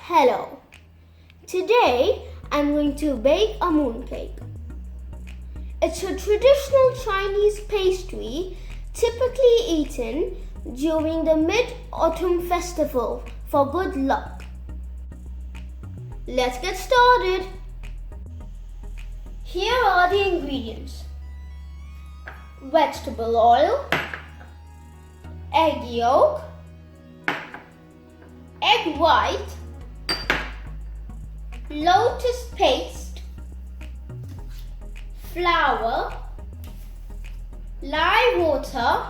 Hello. Today I'm going to bake a mooncake. It's a traditional Chinese pastry typically eaten during the Mid-Autumn Festival for good luck. Let's get started. Here are the ingredients: vegetable oil, egg yolk, egg white, lotus paste, flour, lye water,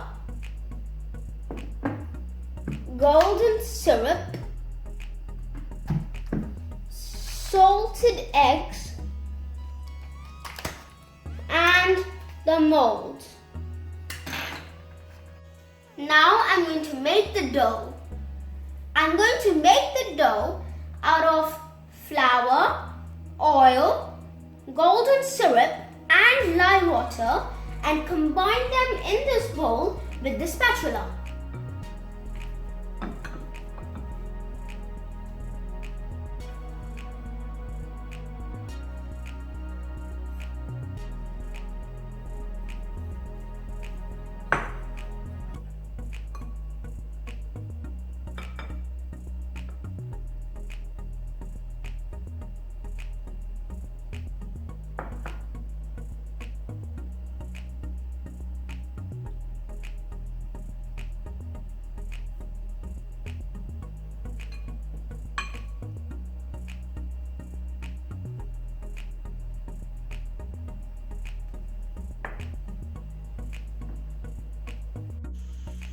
golden syrup, salted eggs, and the mold. Now I'm going to make the dough. I'm going to make the dough out of flour, oil, golden syrup and lye water and combine them in this bowl with the spatula.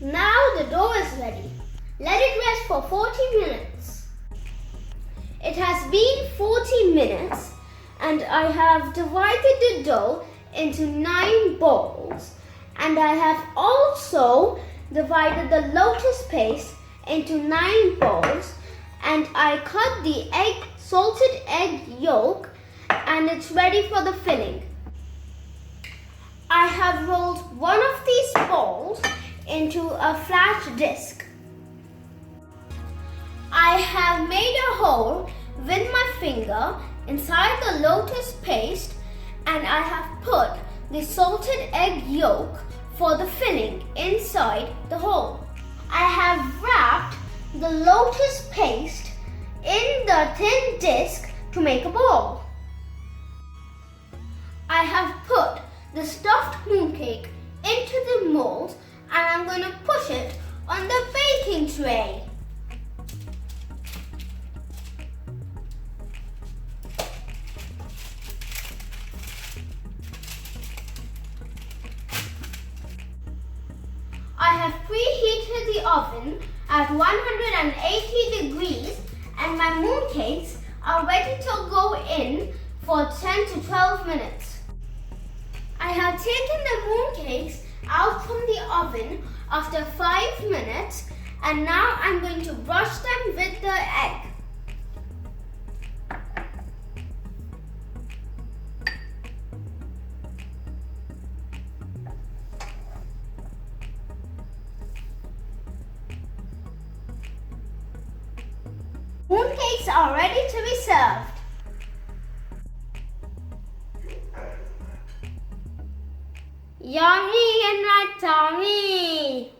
Now the dough is ready. Let it rest for 40 minutes. It has been 40 minutes and I have divided the dough into 9 balls, and I have also divided the lotus paste into 9 balls, and I cut the salted egg yolk, and it's ready for the filling. I have rolled one of these balls into a flat disc. I have made a hole with my finger inside the lotus paste, and I have put the salted egg yolk for the filling inside the hole. I have wrapped the lotus paste in the thin disc to make a ball. I have put the stuffed mooncake into the mold, and I'm going to push it on the baking tray. I have preheated the oven at 180 degrees, and my mooncakes are ready to go in for 10 to 12 minutes. I have taken the mooncakes out from the oven after 5 minutes, and now I'm going to brush them with the egg. Mooncakes are ready to be served. Yummy and right tummy!